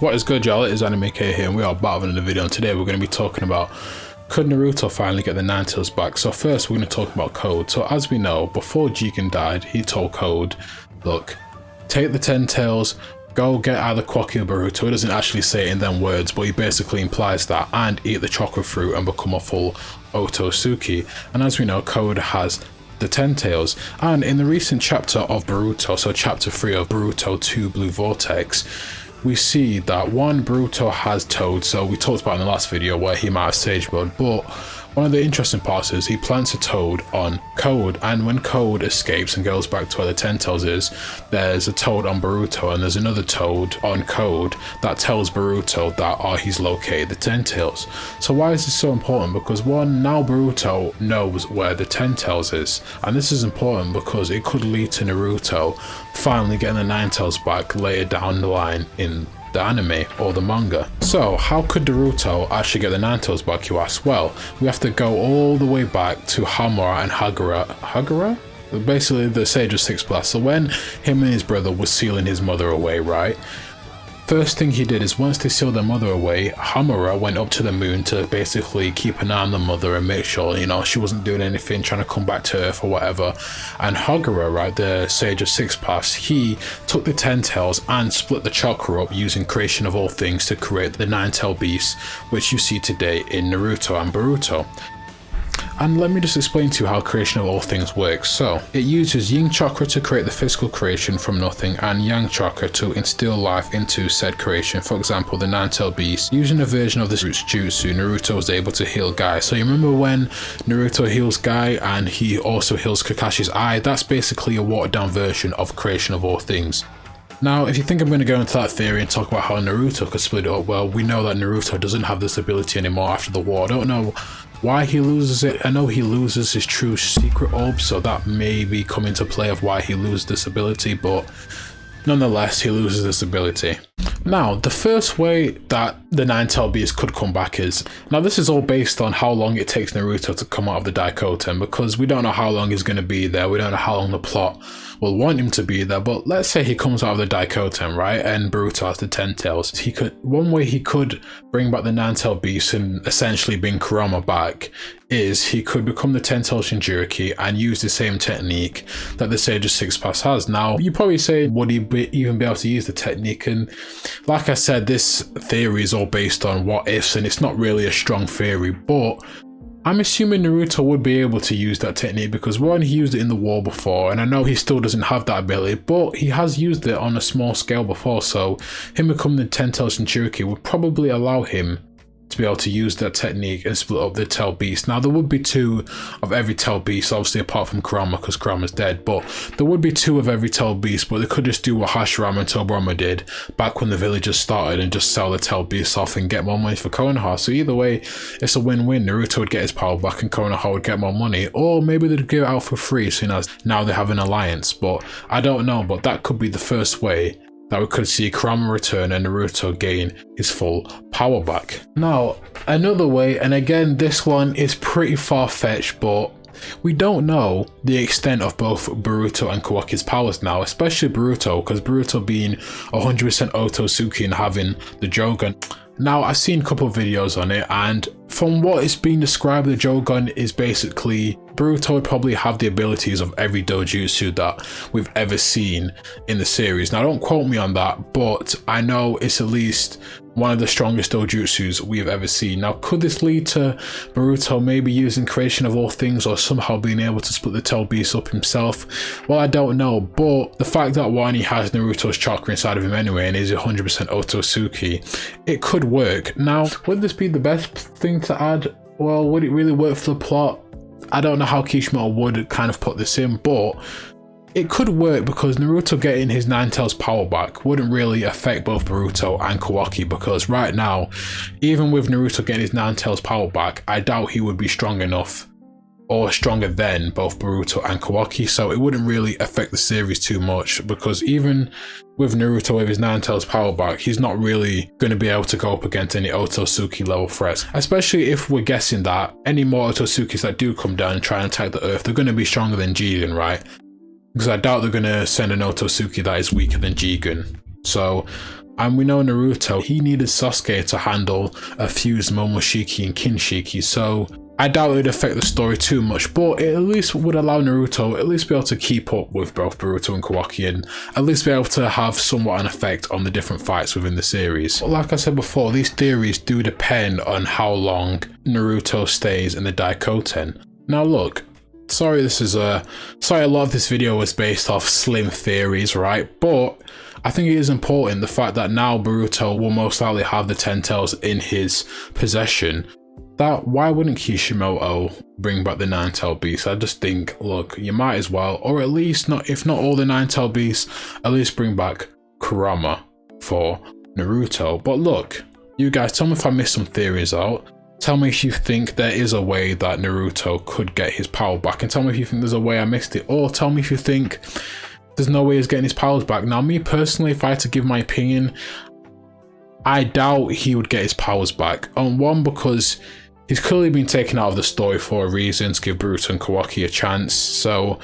What is good, y'all? It is Anime K here and we are back with another video, and today we're going to be talking about could Naruto finally get the Nine Tails back. So first we're going to talk about Code. So as we know, before Jigen died, he told Code, look, take the 10 tails, go get either Kwaki or Boruto. He doesn't actually say it in them words, but he basically implies that, and eat the chocolate fruit and become a full Otosuki. And as we know, Code has the 10 tails, and in the recent chapter of Boruto, so chapter 3 of Boruto 2 Blue Vortex, we see that one, Boruto has Toad, so we talked about in the last video where he might have Sage Mode, but one of the interesting parts is he plants a Toad on Code, and when Code escapes and goes back to where the 10 tails is, there's a Toad on Boruto and there's another Toad on Code that tells Boruto that he's located the 10 tails. So why is this so important? Because one, now Boruto knows where the 10 tails is, and this is important because it could lead to Naruto finally getting the 9 tails back later down the line in the anime or the manga. So how could Naruto actually get the 9 tails back, you ask? Well, we have to go all the way back to Hamura and Hagura? Basically the Sage of Six Blasts. So when him and his brother was sealing his mother away, right? First thing he did is once they sealed their mother away, Hamura went up to the moon to basically keep an eye on the mother and make sure, you know, she wasn't doing anything, trying to come back to Earth or whatever. And Hagura, right, the Sage of Six Paths, he took the 10 tails and split the chakra up using creation of all things to create the 9 tail beast, which you see today in Naruto and Boruto. And let me just explain to you how creation of all things works. So it uses yin chakra to create the physical creation from nothing, and yang chakra to instill life into said creation. For example, the 9 tail beast. Using a version of this jutsu, Naruto was able to heal Guy. So you remember when Naruto heals Guy and he also heals Kakashi's eye? That's basically a watered down version of creation of all things. Now, if you think I'm going to go into that theory and talk about how Naruto could split it up, well, we know that Naruto doesn't have this ability anymore after the war. I don't know why he loses it. I know he loses his true secret orb, so that may be come into play of why he loses this ability, but nonetheless, he loses this ability. Now, the first way that the 9 tail beast could come back is, now this is all based on how long it takes Naruto to come out of the Daikoten, because we don't know how long he's going to be there, we don't know how long the plot will want him to be there, but let's say he comes out of the Daikoten, right, and Boruto has the 10 tails. One way he could bring back the 9 tail beast and essentially bring Kurama back is he could become the 10 tail Jinchuriki and use the same technique that the Sage of Six Paths has. Now, you probably say, would he even be able to use the technique? And like I said, this theory is all based on what ifs, and it's not really a strong theory, but I'm assuming Naruto would be able to use that technique because one, he used it in the war before, and I know he still doesn't have that ability, but he has used it on a small scale before, so him becoming the 10 tail Jinchuriki would probably allow him to be able to use that technique and split up the tail beast. Now, there would be 2 of every tail beast, obviously apart from Kurama because Kurama's dead, but there would be 2 of every tail beast, but they could just do what Hashirama and Tobirama did back when the villagers started and just sell the tail beasts off and get more money for Konoha. So either way, it's a win-win. Naruto would get his power back and Konoha would get more money, or maybe they'd give it out for free, seeing as now they have an alliance. But I don't know, but that could be the first way that we could see Kurama return and Naruto gain his full power back. Now, another way, and again, this one is pretty far-fetched, but we don't know the extent of both Boruto and Kawaki's powers now, especially Boruto, because Boruto being 100% Otosuki and having the Jogan. Now, I've seen a couple of videos on it, and from what is being described, the Jogan is basically Boruto would probably have the abilities of every dojutsu that we've ever seen in the series. Now, don't quote me on that, but I know it's at least one of the strongest dojutsus we've ever seen. Now, could this lead to Boruto maybe using creation of all things or somehow being able to split the tail beast up himself? Well, I don't know, but the fact that one, he has Naruto's chakra inside of him anyway and is 100% Otosuki, it could work. Now, would this be the best thing to add? Well, would it really work for the plot? I don't know how Kishimoto would kind of put this in, but it could work because Naruto getting his 9 tails power back wouldn't really affect both Boruto and Kawaki, because right now, even with Naruto getting his 9 tails power back, I doubt he would be strong enough or stronger than both Boruto and Kawaki, so it wouldn't really affect the series too much, because even with Naruto with his 9 tails power back, he's not really going to be able to go up against any Otosuki level threats, especially if we're guessing that any more Otosukis that do come down and try and attack the Earth, they're going to be stronger than Jigen, right? Because I doubt they're going to send an Otosuki that is weaker than Jigen. So And we know Naruto, he needed Sasuke to handle a fused Momoshiki and Kinshiki, so I doubt it would affect the story too much, but it at least would allow Naruto at least be able to keep up with both Boruto and Kawaki and at least be able to have somewhat an effect on the different fights within the series. But like I said before, these theories do depend on how long Naruto stays in the Daikoten. Now look, sorry a lot of this video was based off slim theories, right? But I think it is important, the fact that now Boruto will most likely have the 10 tails in his possession, that why wouldn't Kishimoto bring back the 9-tailed beasts? I just think, look, you might as well, or at least not, if not all the 9-tailed beasts, at least bring back Kurama for Naruto. But look, you guys, tell me if I missed some theories out. Tell me if you think there is a way that Naruto could get his power back, and tell me if you think there's a way I missed it, or tell me if you think there's no way he's getting his powers back. Now, me personally, if I had to give my opinion, I doubt he would get his powers back. One, because he's clearly been taken out of the story for a reason, to give Boruto and Kawaki a chance, so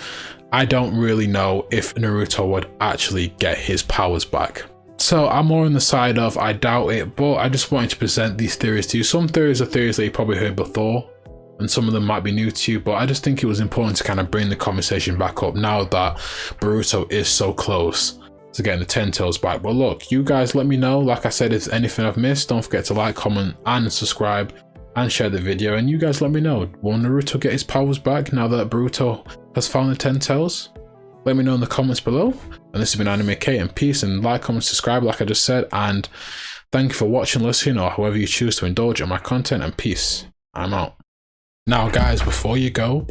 I don't really know if Naruto would actually get his powers back. So I'm more on the side of I doubt it, but I just wanted to present these theories to you. Some theories are theories that you probably heard before, and some of them might be new to you, but I just think it was important to kind of bring the conversation back up now that Boruto is so close to getting the 10 tails back. But look, you guys let me know, like I said, if there's anything I've missed. Don't forget to like, comment and subscribe and share the video, and you guys let me know, will Naruto get his powers back now that Boruto has found the 10 tails? Let me know in the comments below. And this has been Anime K, and peace, and like, comment, subscribe like I just said, and thank you for watching, listening, or however you choose to indulge in my content, and peace. I'm out. Now guys, before you go,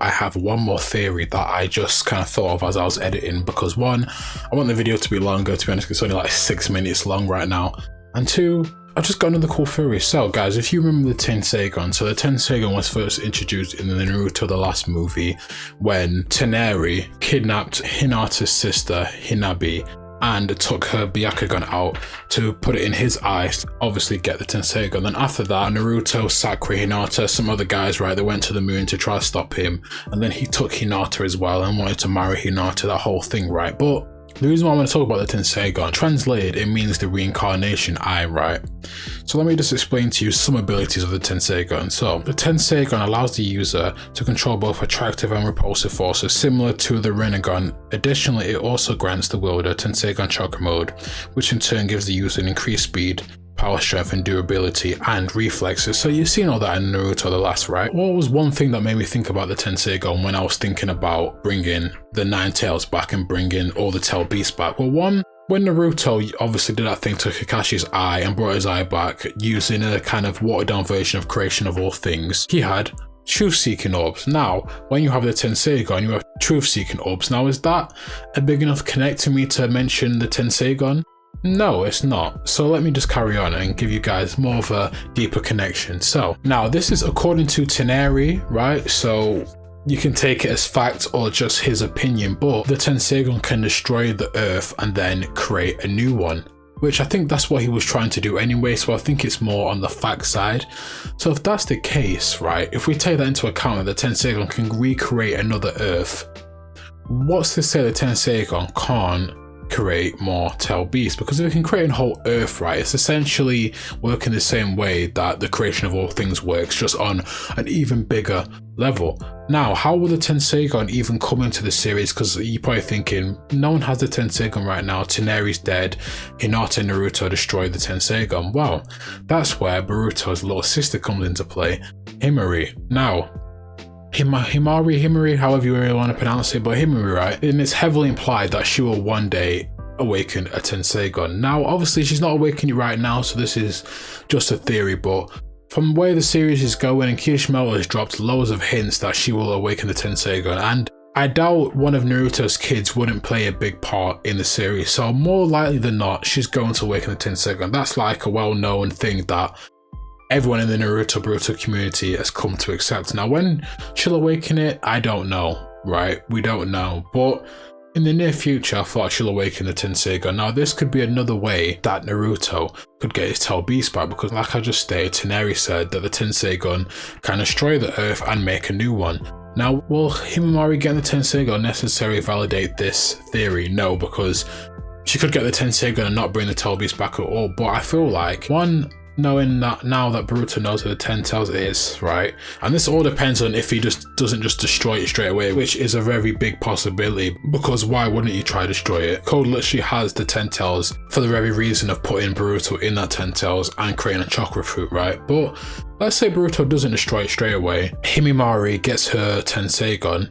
I have one more theory that I just kind of thought of as I was editing, because one, I want the video to be longer. To be honest, it's only like 6 minutes long right now, and two, I've just got another cool theory. So guys, if you remember the Tenseigan, so the Tenseigan was first introduced in the Naruto the Last movie when Tenari kidnapped Hinata's sister Hinabi and took her Byakugan out to put it in his eyes, obviously get the Tenseigan. Then after that, Naruto, Sakura, Hinata, some other guys, right, they went to the moon to try to stop him, and then he took Hinata as well and wanted to marry Hinata, that whole thing, right? But the reason why I want to talk about the Tenseigan, translated, it means the reincarnation eye, right? So let me just explain to you some abilities of the Tenseigan. So the Tenseigan allows the user to control both attractive and repulsive forces, similar to the Rinnegan. Additionally, it also grants the wielder Tenseigan Chakra Mode, which in turn gives the user an increased speed, power, strength, and durability, and reflexes. So you've seen all that in Naruto the Last, right? What was one thing that made me think about the Tenseigan when I was thinking about bringing the 9 tails back and bringing all the tail beasts back? Well, one, when Naruto obviously did that thing to Kakashi's eye and brought his eye back using a kind of watered down version of Creation of All Things, he had truth-seeking orbs. Now, when you have the Tenseigan, you have truth-seeking orbs. Now, is that a big enough connect to me to mention the Tenseigan? No, it's not. So let me just carry on and give you guys more of a deeper connection. So now this is according to Tenari, right? So you can take it as fact or just his opinion, but the Tenseigan can destroy the earth and then create a new one, which I think that's what he was trying to do anyway. So I think it's more on the fact side. So if that's the case, right, if we take that into account, that the Tenseigan can recreate another earth, what's to say the Tenseigan can't create more tail beasts? Because if it can create a whole earth, right, it's essentially working the same way that the Creation of All Things works, just on an even bigger level. Now, how will the Tenseigan even come into the series? Because you're probably thinking, no one has the Tenseigan right now, Tenari's dead, Hinata and Naruto destroyed the Tenseigan. Well, that's where Boruto's little sister comes into play, Himari. Now, Himari, however you really want to pronounce it, but Himari, right? And it's heavily implied that she will one day awaken a Tenseigan. Now, obviously, she's not awakening it right now, so this is just a theory, but from where the series is going, and Kishimoto has dropped loads of hints that she will awaken the Tenseigan, and I doubt one of Naruto's kids wouldn't play a big part in the series, so more likely than not, she's going to awaken the Tenseigan. That's like a well-known thing that everyone in the Boruto community has come to accept. Now, when she'll awaken it, I don't know, right? We don't know, but in the near future, I thought she'll awaken the Tenseigan. Now, this could be another way that Naruto could get his tail beast back, because like I just stated, Tenari said that the Tenseigan can destroy the earth and make a new one. Now, will Himari getting the Tenseigan necessarily validate this theory? No, because she could get the Tenseigan and not bring the Tail Beast back at all. But I feel like, one, knowing that now that Boruto knows where the 10 tails is, right? And this all depends on if he just doesn't just destroy it straight away, which is a very big possibility, because why wouldn't you try to destroy it? Code literally has the 10 tails for the very reason of putting Boruto in that 10 tails and creating a chakra fruit, right? But let's say Boruto doesn't destroy it straight away. Himimari gets her Tenseigan.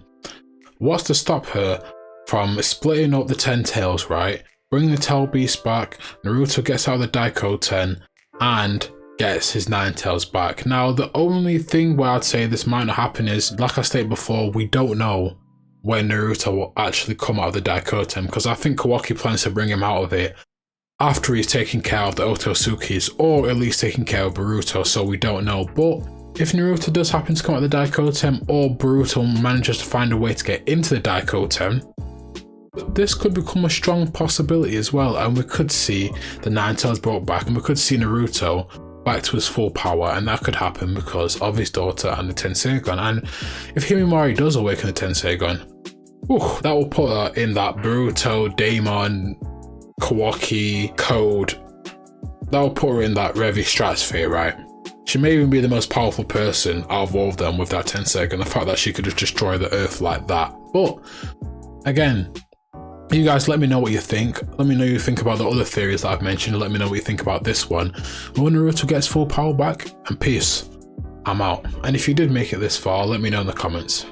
What's to stop her from splitting up the 10 tails, right? Bringing the Tail Beast back, Naruto gets out of the Daikoten, and gets his 9 tails back. Now, the only thing where I'd say this might not happen is, like I stated before, we don't know when Naruto will actually come out of the Daikoten, because I think Kawaki plans to bring him out of it after he's taken care of the Ototsukis, or at least taking care of Boruto, so we don't know. But if Naruto does happen to come out of the Daikoten, or Boruto manages to find a way to get into the Daikoten, this could become a strong possibility as well, and we could see the 9 tails brought back, and we could see Naruto back to his full power, and that could happen because of his daughter and the Tenseigan. And if Himimari does awaken the Tenseigan, that will put her in that Boruto, Daemon, Kawaki code. That will put her in that Revi stratosphere, right? She may even be the most powerful person out of all of them with that Tenseigan, the fact that she could just destroy the earth like that. But again, you guys let me know what you think. Let me know what you think about the other theories that I've mentioned. Let me know what you think about this one. When Naruto gets full power back, and peace. I'm out. And if you did make it this far, let me know in the comments.